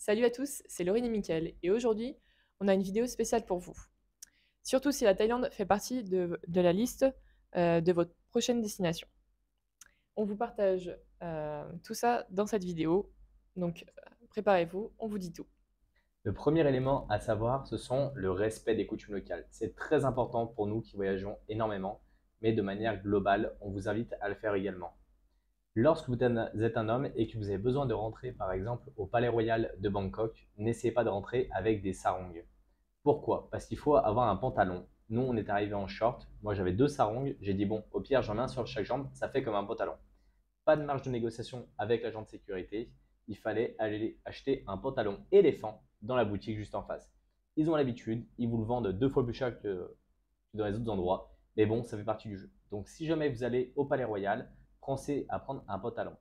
Salut à tous, c'est Laurine et Mickaël et aujourd'hui, on a une vidéo spéciale pour vous. Surtout si la Thaïlande fait partie de la liste de votre prochaine destination. On vous partage tout ça dans cette vidéo, donc préparez-vous, on vous dit tout. Le premier élément à savoir, ce sont le respect des coutumes locales. C'est très important pour nous qui voyageons énormément, mais de manière globale, on vous invite à le faire également. Lorsque vous êtes un homme et que vous avez besoin de rentrer par exemple au Palais Royal de Bangkok, n'essayez pas de rentrer avec des sarongs. Pourquoi? Parce qu'il faut avoir un pantalon. Nous, on est arrivé en short. Moi, j'avais deux sarongs. J'ai dit, bon, au pire, j'en mets un sur chaque jambe. Ça fait comme un pantalon. Pas de marge de négociation avec l'agent de sécurité. Il fallait aller acheter un pantalon éléphant dans la boutique juste en face. Ils ont l'habitude, ils vous le vendent deux fois plus cher que dans les autres endroits. Mais bon, ça fait partie du jeu. Donc, si jamais vous allez au Palais Royal, pensez à prendre un pantalon.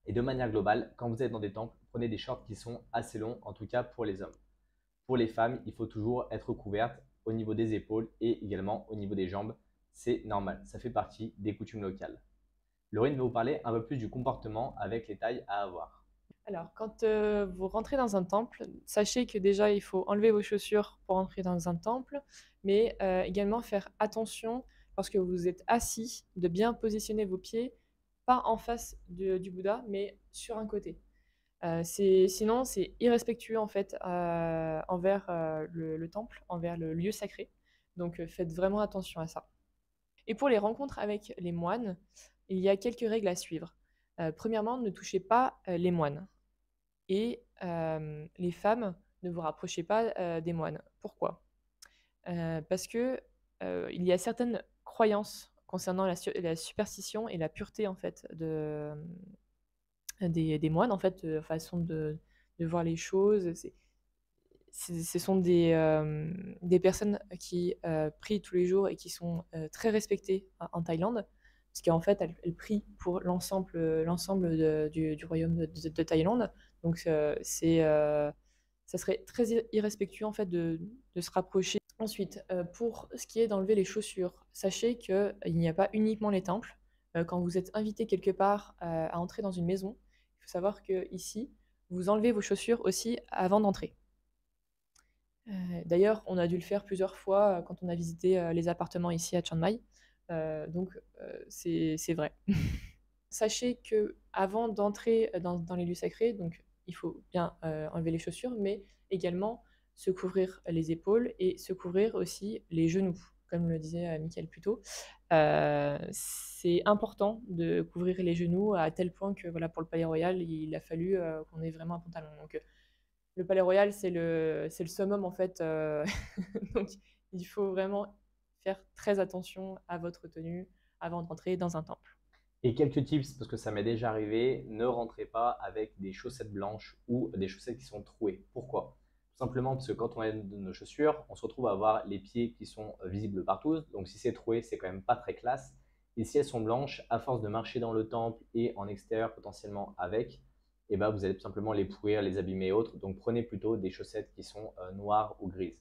Et de manière globale, quand vous êtes dans des temples, prenez des shorts qui sont assez longs, en tout cas pour les hommes. Pour les femmes, il faut toujours être couverte au niveau des épaules et également au niveau des jambes. C'est normal, ça fait partie des coutumes locales. Laurine va vous parler un peu plus du comportement avec les tailles à avoir. Alors, quand vous rentrez dans un temple, sachez que déjà, il faut enlever vos chaussures pour entrer dans un temple, mais également faire attention, lorsque vous êtes assis, de bien positionner vos pieds, pas en face du Bouddha, mais sur un côté. Sinon, c'est irrespectueux en fait envers le temple, envers le lieu sacré. Donc faites vraiment attention à ça. Et pour les rencontres avec les moines, il y a quelques règles à suivre. Premièrement, ne touchez pas les moines. Et les femmes, ne vous rapprochez pas des moines. Pourquoi? Parce que il y a certaines croyances concernant la superstition et la pureté en fait des moines, en fait, façon de voir les choses. Ce sont des personnes qui prient tous les jours et qui sont très respectées en Thaïlande, parce qu'en fait, elles prient pour l'ensemble du royaume de Thaïlande. Donc, ça serait très irrespectueux en fait de se rapprocher. Ensuite, pour ce qui est d'enlever les chaussures, sachez qu'il n'y a pas uniquement les temples. Quand vous êtes invité quelque part à entrer dans une maison, il faut savoir que ici, vous enlevez vos chaussures aussi avant d'entrer. D'ailleurs, on a dû le faire plusieurs fois quand on a visité les appartements ici à Chiang Mai. C'est vrai. Sachez que avant d'entrer dans les lieux sacrés, donc il faut bien enlever les chaussures, mais également se couvrir les épaules et se couvrir aussi les genoux, comme le disait Mickaël plus tôt. C'est important de couvrir les genoux à tel point que voilà, pour le Palais Royal, il a fallu qu'on ait vraiment un pantalon. Donc, le Palais Royal, c'est le summum en fait. Donc, il faut vraiment faire très attention à votre tenue avant d'entrer dans un temple. Et quelques tips, parce que ça m'est déjà arrivé, ne rentrez pas avec des chaussettes blanches ou des chaussettes qui sont trouées. Pourquoi? Tout simplement parce que quand on a nos chaussures, on se retrouve à avoir les pieds qui sont visibles partout. Donc si c'est troué, c'est quand même pas très classe. Et si elles sont blanches, à force de marcher dans le temple et en extérieur potentiellement avec, eh ben, vous allez tout simplement les pourrir, les abîmer et autres. Donc prenez plutôt des chaussettes qui sont noires ou grises.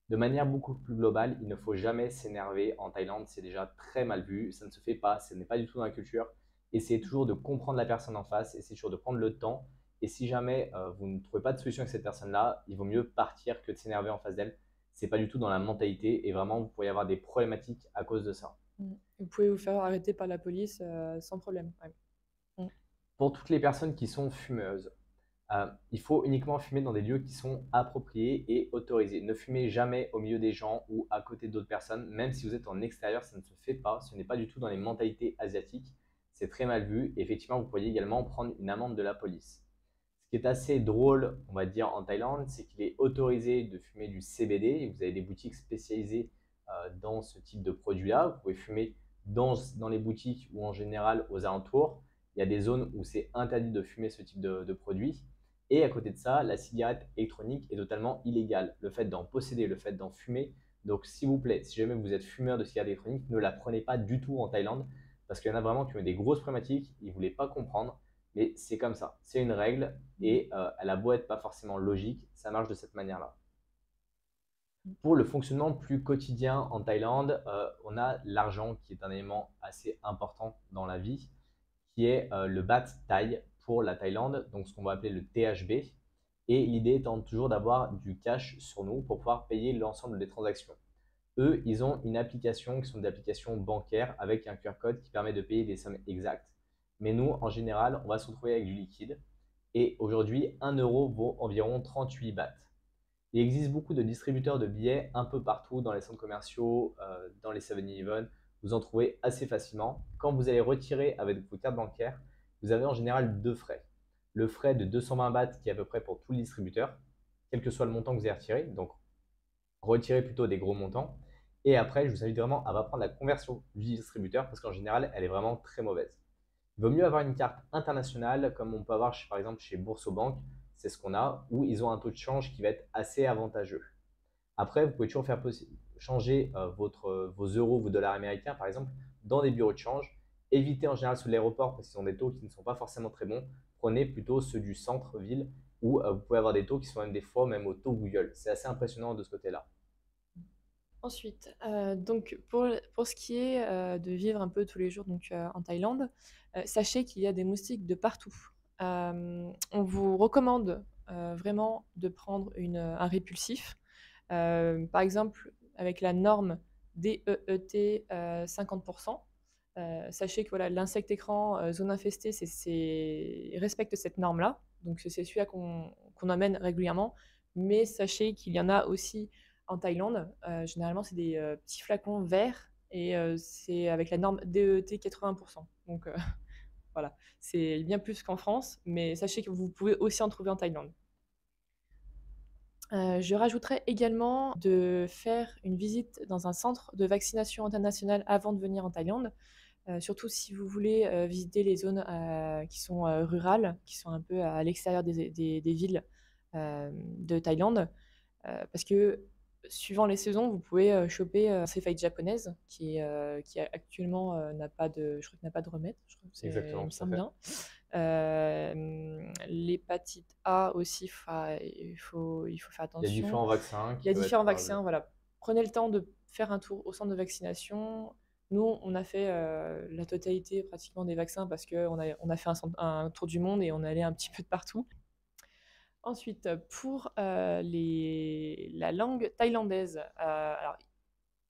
De manière beaucoup plus globale, il ne faut jamais s'énerver en Thaïlande, c'est déjà très mal vu, ça ne se fait pas, ce n'est pas du tout dans la culture. Essayez toujours de comprendre la personne en face, essayez toujours de prendre le temps. Et si jamais vous ne trouvez pas de solution avec cette personne-là, il vaut mieux partir que de s'énerver en face d'elle. C'est pas du tout dans la mentalité et vraiment vous pourriez avoir des problématiques à cause de ça. Vous pouvez vous faire arrêter par la police sans problème. Ouais. Mm. Pour toutes les personnes qui sont fumeuses, il faut uniquement fumer dans des lieux qui sont appropriés et autorisés. Ne fumez jamais au milieu des gens ou à côté d'autres personnes, même si vous êtes en extérieur, ça ne se fait pas. Ce n'est pas du tout dans les mentalités asiatiques. C'est très mal vu. Et effectivement, vous pourriez également prendre une amende de la police. Ce qui est assez drôle, on va dire, en Thaïlande, c'est qu'il est autorisé de fumer du CBD. Et vous avez des boutiques spécialisées dans ce type de produit-là. Vous pouvez fumer dans les boutiques ou en général aux alentours. Il y a des zones où c'est interdit de fumer ce type de produit. Et à côté de ça, la cigarette électronique est totalement illégale. Le fait d'en posséder, le fait d'en fumer. Donc, s'il vous plaît, si jamais vous êtes fumeur de cigarette électronique, ne la prenez pas du tout en Thaïlande parce qu'il y en a vraiment qui ont des grosses problématiques. Ils ne voulaient pas comprendre, mais c'est comme ça. C'est une règle et elle a beau être pas forcément logique, ça marche de cette manière-là. Pour le fonctionnement plus quotidien en Thaïlande, on a l'argent qui est un élément assez important dans la vie, qui est le baht thaï pour la Thaïlande, donc ce qu'on va appeler le THB. Et l'idée étant toujours d'avoir du cash sur nous pour pouvoir payer l'ensemble des transactions. Eux, ils ont une application qui sont des applications bancaires avec un QR code qui permet de payer des sommes exactes. Mais nous, en général, on va se retrouver avec du liquide. Et aujourd'hui, 1 euro vaut environ 38 bahts. Il existe beaucoup de distributeurs de billets un peu partout dans les centres commerciaux, dans les 7-Eleven. Vous en trouvez assez facilement. Quand vous allez retirer avec vos cartes bancaires, vous avez en général deux frais. Le frais de 220 bahts qui est à peu près pour tous les distributeurs, quel que soit le montant que vous avez retiré. Donc, retirez plutôt des gros montants. Et après, je vous invite vraiment à pas prendre la conversion du distributeur parce qu'en général, elle est vraiment très mauvaise. Il vaut mieux avoir une carte internationale comme on peut avoir par exemple chez Boursorama, c'est ce qu'on a, où ils ont un taux de change qui va être assez avantageux. Après, vous pouvez toujours faire changer vos euros, vos dollars américains par exemple dans des bureaux de change. Évitez en général ceux de l'aéroport parce qu'ils ont des taux qui ne sont pas forcément très bons. Prenez plutôt ceux du centre-ville où vous pouvez avoir des taux qui sont même des fois même au taux Google. C'est assez impressionnant de ce côté-là. Ensuite, donc pour ce qui est, de vivre un peu tous les jours donc, en Thaïlande, sachez qu'il y a des moustiques de partout. On vous recommande, vraiment de prendre un répulsif. Par exemple, avec la norme DEET, 50. Sachez que voilà, l'insecte écran, zone infestée, respecte cette norme-là, donc c'est celui-là qu'on emmène régulièrement. Mais sachez qu'il y en a aussi en Thaïlande. Généralement, c'est des, petits flacons verts et c'est avec la norme DEET 80. Donc voilà, c'est bien plus qu'en France, mais sachez que vous pouvez aussi en trouver en Thaïlande. Je rajouterais également de faire une visite dans un centre de vaccination international avant de venir en Thaïlande, surtout si vous voulez, visiter les zones, qui sont, rurales, qui sont un peu à l'extérieur des villes, de Thaïlande. Parce que suivant les saisons, vous pouvez, choper, céphalite japonaise qui actuellement, n'a pas de je crois qu'il n'a pas de remède, je crois que c'est il Exactement, me tout à semble fait. bien. L'hépatite A aussi, il faut faire Il y a attention. différents vaccins Il qui y a peuvent différents être vaccins, voilà. Prenez le temps de faire un tour au centre de vaccination. Nous, on a fait, la totalité pratiquement des vaccins parce qu'on a fait un tour du monde et on est allé un petit peu de partout. Ensuite, pour, la langue thaïlandaise, alors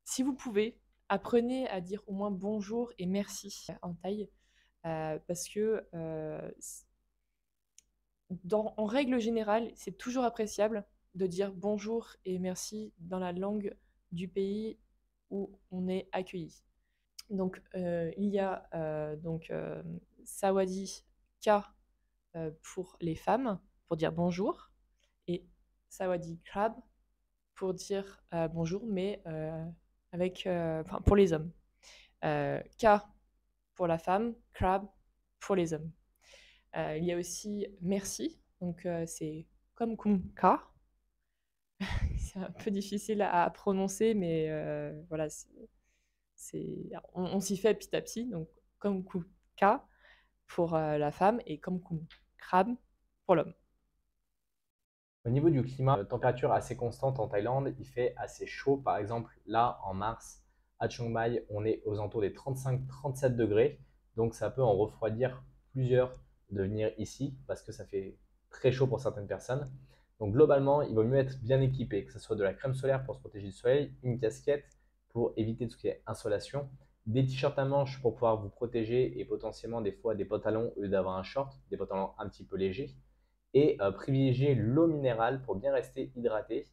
si vous pouvez, apprenez à dire au moins bonjour et merci en thaï, parce que, en règle générale, c'est toujours appréciable de dire bonjour et merci dans la langue du pays où on est accueilli. Donc, il y a donc Sawadee Ka pour les femmes, pour dire bonjour, et Sawadee Krab pour dire bonjour, mais enfin, pour les hommes. Ka pour la femme, Krab pour les hommes. Il y a aussi merci, donc c'est comme kum ka. C'est un peu difficile à prononcer, mais voilà, on s'y fait petit à petit. Donc comme kum ka pour la femme et comme kum krab pour l'homme. Au niveau du climat, température assez constante en Thaïlande, il fait assez chaud. Par exemple, là, en mars, à Chiang Mai, on est aux alentours des 35-37 degrés. Donc, ça peut en refroidir plusieurs de venir ici parce que ça fait très chaud pour certaines personnes. Donc, globalement, il vaut mieux être bien équipé, que ce soit de la crème solaire pour se protéger du soleil, une casquette pour éviter tout ce qui est insolation, des t-shirts à manches pour pouvoir vous protéger et potentiellement des fois des pantalons au lieu d'avoir un short, des pantalons un petit peu légers et privilégier l'eau minérale pour bien rester hydraté.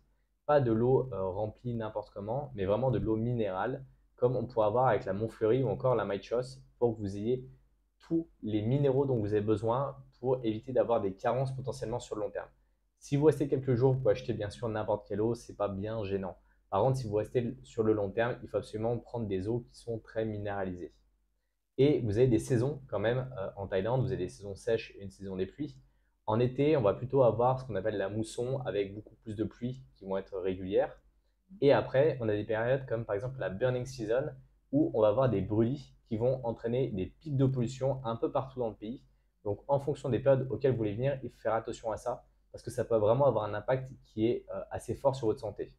Pas de l'eau remplie n'importe comment, mais vraiment de l'eau minérale, comme on pourrait avoir avec la Montfleury ou encore la Mychos, pour que vous ayez tous les minéraux dont vous avez besoin pour éviter d'avoir des carences potentiellement sur le long terme. Si vous restez quelques jours, vous pouvez acheter bien sûr n'importe quelle eau, c'est pas bien gênant. Par contre, si vous restez sur le long terme, il faut absolument prendre des eaux qui sont très minéralisées. Et vous avez des saisons quand même en Thaïlande, vous avez des saisons sèches et une saison des pluies. En été, on va plutôt avoir ce qu'on appelle la mousson avec beaucoup plus de pluies qui vont être régulières. Et après, on a des périodes comme par exemple la burning season où on va avoir des brûlis qui vont entraîner des pics de pollution un peu partout dans le pays. Donc en fonction des périodes auxquelles vous voulez venir, il faut faire attention à ça parce que ça peut vraiment avoir un impact qui est assez fort sur votre santé.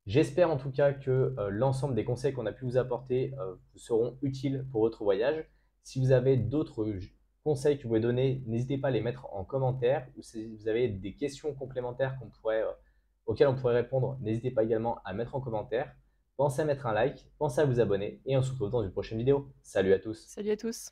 J'espère en tout cas que l'ensemble des conseils qu'on a pu vous apporter vous seront utiles pour votre voyage. Si vous avez d'autres conseils que vous pouvez donner, n'hésitez pas à les mettre en commentaire. Ou si vous avez des questions complémentaires auxquelles on pourrait répondre, n'hésitez pas également à mettre en commentaire. Pensez à mettre un like, pensez à vous abonner et on se retrouve dans une prochaine vidéo. Salut à tous! Salut à tous.